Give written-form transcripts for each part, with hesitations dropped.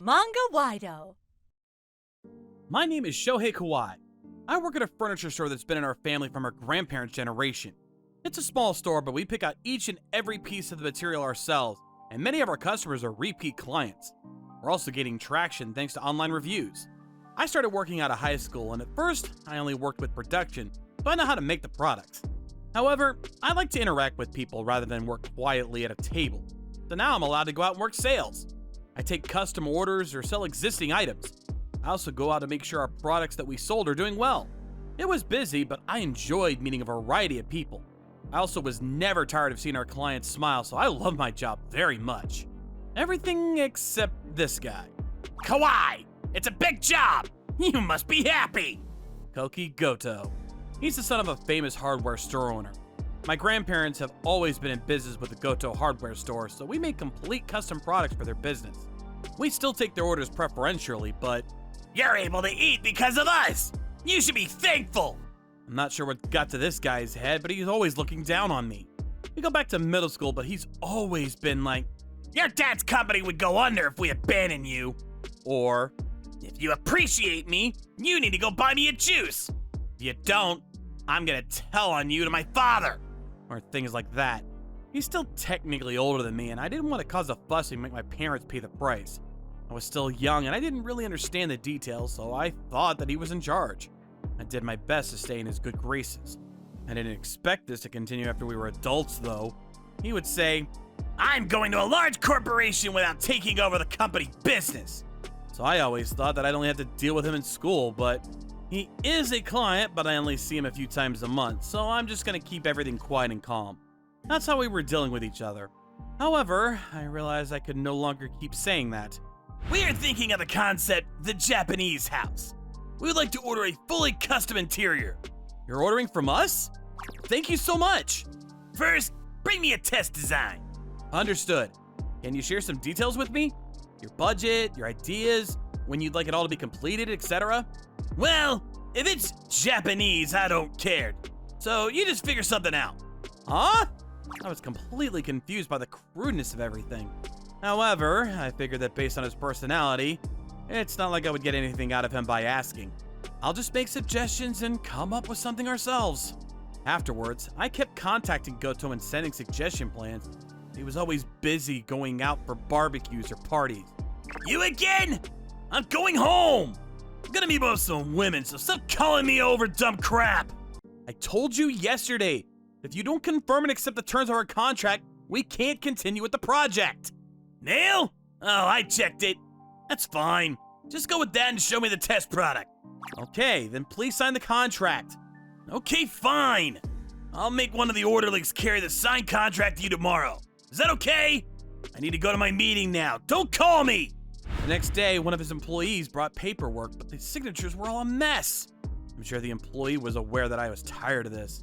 Manga-Waido. My name is Shohei Kawai. I work at a furniture store that's been in our family from our grandparents' generation. It's a small store, but we pick out each and every piece of the material ourselves, and many of our customers are repeat clients. We're also gaining traction thanks to online reviews. I started working out of high school, and at first, I only worked with production, so I know how to make the products. However, I like to interact with people rather than work quietly at a table. So now I'm allowed to go out and work sales. I take custom orders or sell existing items. I also go out to make sure our products that we sold are doing well. It was busy, but I enjoyed meeting a variety of people. I also was never tired of seeing our clients smile, so I love my job very much. Everything except this guy. Kawai, it's a big job! You must be happy! Koki Goto. He's the son of a famous hardware store owner. My grandparents have always been in business with the Goto hardware store, so we make complete custom products for their business. We still take their orders preferentially, but you're able to eat because of us! You should be thankful! I'm not sure what got to this guy's head, but he's always looking down on me. We go back to middle school, but he's always been like, your dad's company would go under if we abandon you. Or, if you appreciate me, you need to go buy me a juice. If you don't, I'm gonna tell on you to my father. Or things like that. He's still technically older than me, and I didn't want to cause a fuss and make my parents pay the price. I was still young, and I didn't really understand the details, so I thought that he was in charge. I did my best to stay in his good graces. I didn't expect this to continue after we were adults, though. He would say, I'm going to a large corporation without taking over the company business. So I always thought that I'd only have to deal with him in school, but he is a client, but I only see him a few times a month, so I'm just gonna keep everything quiet and calm. That's how we were dealing with each other. However, I realized I could no longer keep saying that. We are thinking of the concept, the Japanese house. We would like to order a fully custom interior. You're ordering from us? Thank you so much. First, bring me a test design. Understood. Can you share some details with me? Your budget, your ideas, when you'd like it all to be completed, etc.? Well, if it's Japanese, I don't care. So you just figure something out. Huh? I was completely confused by the crudeness of everything. However, I figured that based on his personality, it's not like I would get anything out of him by asking. I'll just make suggestions and come up with something ourselves. Afterwards, I kept contacting Goto and sending suggestion plans. He was always busy going out for barbecues or parties. You again? I'm going home! I'm gonna meet with some women, so stop calling me over dumb crap! I told you yesterday, if you don't confirm and accept the terms of our contract, we can't continue with the project. Nail? Oh, I checked it. That's fine. Just go with that and show me the test product. Okay, then please sign the contract. Okay, fine. I'll make one of the orderlies carry the signed contract to you tomorrow. Is that okay? I need to go to my meeting now. Don't call me! The next day, one of his employees brought paperwork, but the signatures were all a mess. I'm sure the employee was aware that I was tired of this.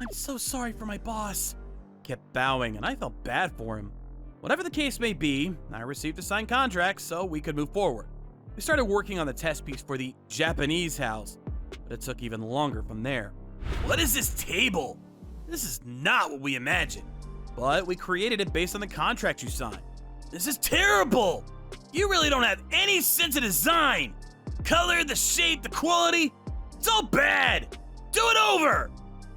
I'm so sorry for my boss. He kept bowing, and I felt bad for him. Whatever the case may be, I received a signed contract so we could move forward. We started working on the test piece for the Japanese house, but it took even longer from there. What is this table? This is not what we imagined. But we created it based on the contract you signed. This is terrible! You really don't have any sense of design! Color, the shape, the quality, it's all bad! Do it over!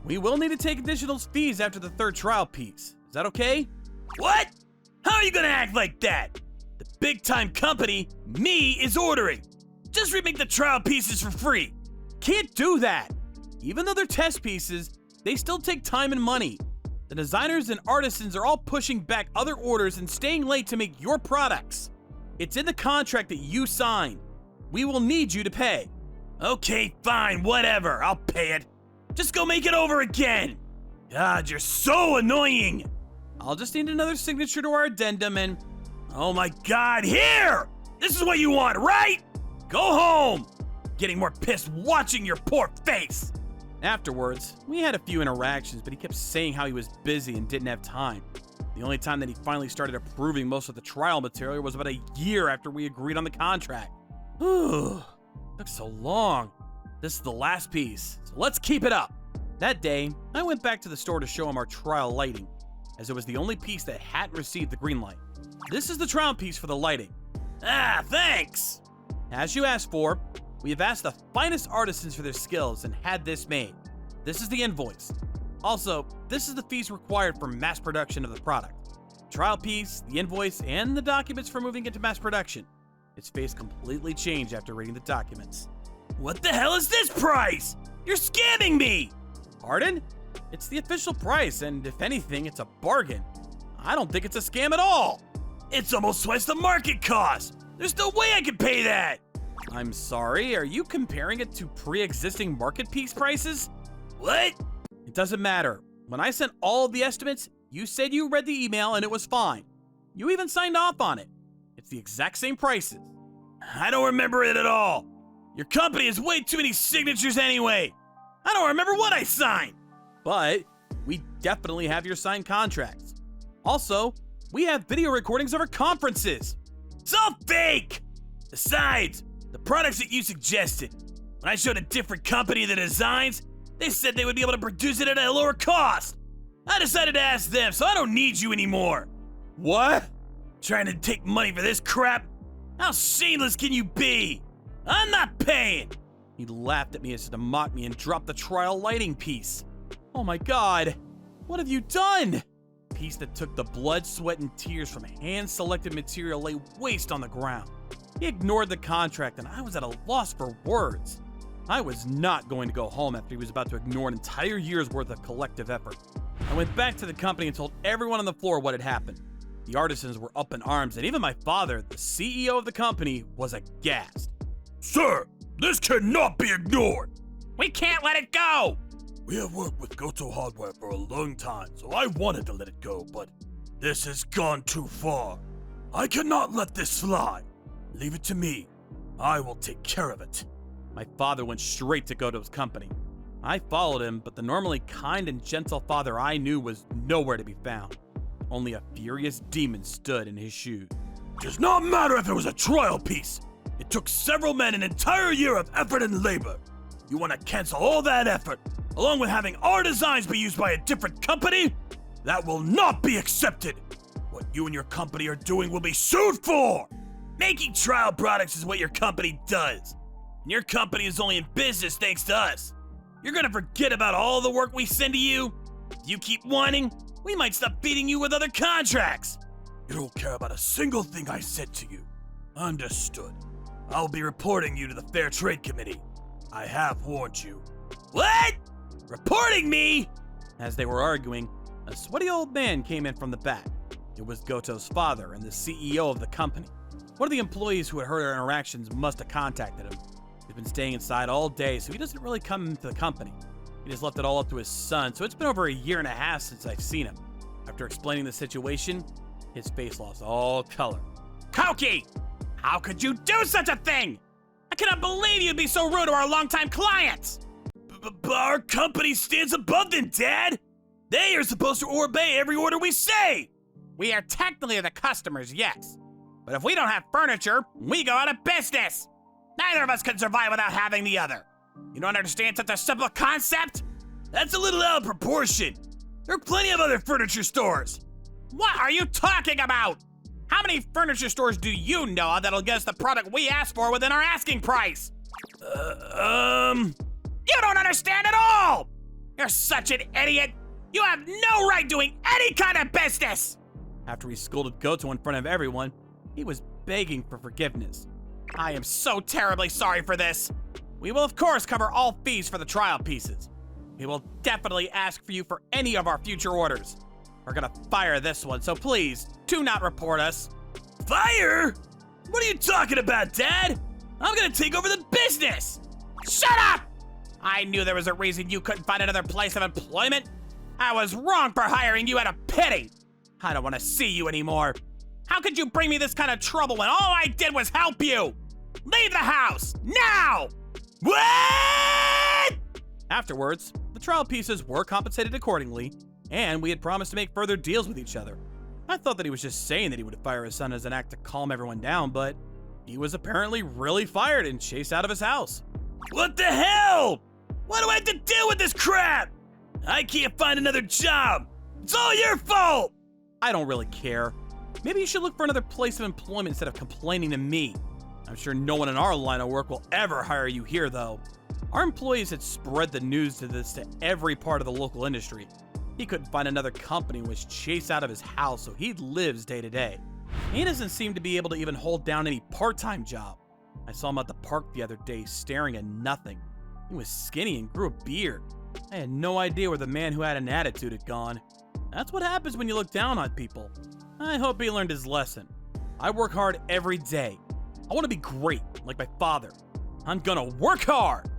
We will need to take additional fees after the third trial piece. Is that okay? What? How are you gonna act like that? The big-time company, me, is ordering. Just remake the trial pieces for free. Can't do that! Even though they're test pieces, they still take time and money. The designers and artisans are all pushing back other orders and staying late to make your products. It's in the contract that you signed. We will need you to pay. Okay, fine, whatever, I'll pay it. Just go make it over again. God, you're so annoying. I'll just need another signature to our addendum and... Oh my God, here! This is what you want, right? Go home! Getting more pissed watching your poor face. Afterwards, we had a few interactions, but he kept saying how he was busy and didn't have time. The only time that he finally started approving most of the trial material was about a year after we agreed on the contract. Whew, took so long. This is the last piece, so let's keep it up. That day, I went back to the store to show him our trial lighting, as it was the only piece that hadn't received the green light. This is the trial piece for the lighting. Ah, thanks! As you asked for, we have asked the finest artisans for their skills and had this made. This is the invoice. Also, this is the fees required for mass production of the product. The trial piece, the invoice, and the documents for moving into mass production. Its face completely changed after reading the documents. What the hell is this price? You're scamming me! Pardon? It's the official price, and if anything, it's a bargain. I don't think it's a scam at all. It's almost twice the market cost! There's no way I can pay that! I'm sorry, are you comparing it to pre-existing market piece prices? What? It doesn't matter. When I sent all of the estimates, you said you read the email and it was fine. You even signed off on it. It's the exact same prices. I don't remember it at all. Your company has way too many signatures anyway. I don't remember what I signed. But we definitely have your signed contracts. Also, we have video recordings of our conferences. It's all fake! Besides, the products that you suggested, when I showed a different company the designs, they said they would be able to produce it at a lower cost. I decided to ask them, so I don't need you anymore. What? Trying to take money for this crap? How shameless can you be? I'm not paying! He laughed at me as if to mock me and dropped the trial lighting piece. Oh my god, what have you done? The piece that took the blood, sweat, and tears from hand-selected material lay waste on the ground. He ignored the contract and I was at a loss for words. I was not going to go home after he was about to ignore an entire year's worth of collective effort. I went back to the company and told everyone on the floor what had happened. The artisans were up in arms, and even my father, the CEO of the company, was aghast. Sir, this cannot be ignored! We can't let it go! We have worked with Goto Hardware for a long time, so I wanted to let it go, but this has gone too far. I cannot let this slide. Leave it to me. I will take care of it. My father went straight to Goto's company. I followed him, but the normally kind and gentle father I knew was nowhere to be found. Only a furious demon stood in his shoes. Does not matter if it was a trial piece. It took several men an entire year of effort and labor. You want to cancel all that effort, along with having our designs be used by a different company? That will not be accepted. What you and your company are doing will be sued for. Making trial products is what your company does. And your company is only in business thanks to us. You're gonna forget about all the work we send to you? If you keep whining, we might stop beating you with other contracts. You don't care about a single thing I said to you. Understood. I'll be reporting you to the Fair Trade Committee. I have warned you. What? Reporting me? As they were arguing, a sweaty old man came in from the back. It was Goto's father and the CEO of the company. One of the employees who had heard our interactions must have contacted him. He's been staying inside all day, so he doesn't really come into the company. He just left it all up to his son, so it's been over a year and a half since I've seen him. After explaining the situation, his face lost all color. Koki! How could you do such a thing? I cannot believe you'd be so rude to our longtime clients! But our company stands above them, Dad! They are supposed to obey every order we say! We are technically the customers, yes. But if we don't have furniture, we go out of business! Neither of us can survive without having the other. You don't understand such a simple concept? That's a little out of proportion. There are plenty of other furniture stores. What are you talking about? How many furniture stores do you know of that'll get us the product we asked for within our asking price? You don't understand at all! You're such an idiot! You have no right doing any kind of business! After he scolded Goto in front of everyone, he was begging for forgiveness. I am so terribly sorry for this. We will of course cover all fees for the trial pieces. We will definitely ask for you for any of our future orders. We're gonna fire this one, so please, do not report us. Fire? What are you talking about, Dad? I'm gonna take over the business! Shut up! I knew there was a reason you couldn't find another place of employment. I was wrong for hiring you out of pity. I don't want to see you anymore. How could you bring me this kind of trouble when all I did was help you? Leave the house, now! What? Afterwards, the trial pieces were compensated accordingly, and we had promised to make further deals with each other. I thought that he was just saying that he would fire his son as an act to calm everyone down, but he was apparently really fired and chased out of his house. What the hell? Why do I have to deal with this crap? I can't find another job. It's all your fault. I don't really care. Maybe you should look for another place of employment instead of complaining to me. I'm sure no one in our line of work will ever hire you here, though. Our employees had spread the news to every part of the local industry. He couldn't find another company and was chased out of his house, so he lives day to day. He doesn't seem to be able to even hold down any part-time job. I saw him at the park the other day staring at nothing. He was skinny and grew a beard. I had no idea where the man who had an attitude had gone. That's what happens when you look down on people. I hope he learned his lesson. I work hard every day. I want to be great, like my father. I'm gonna work hard!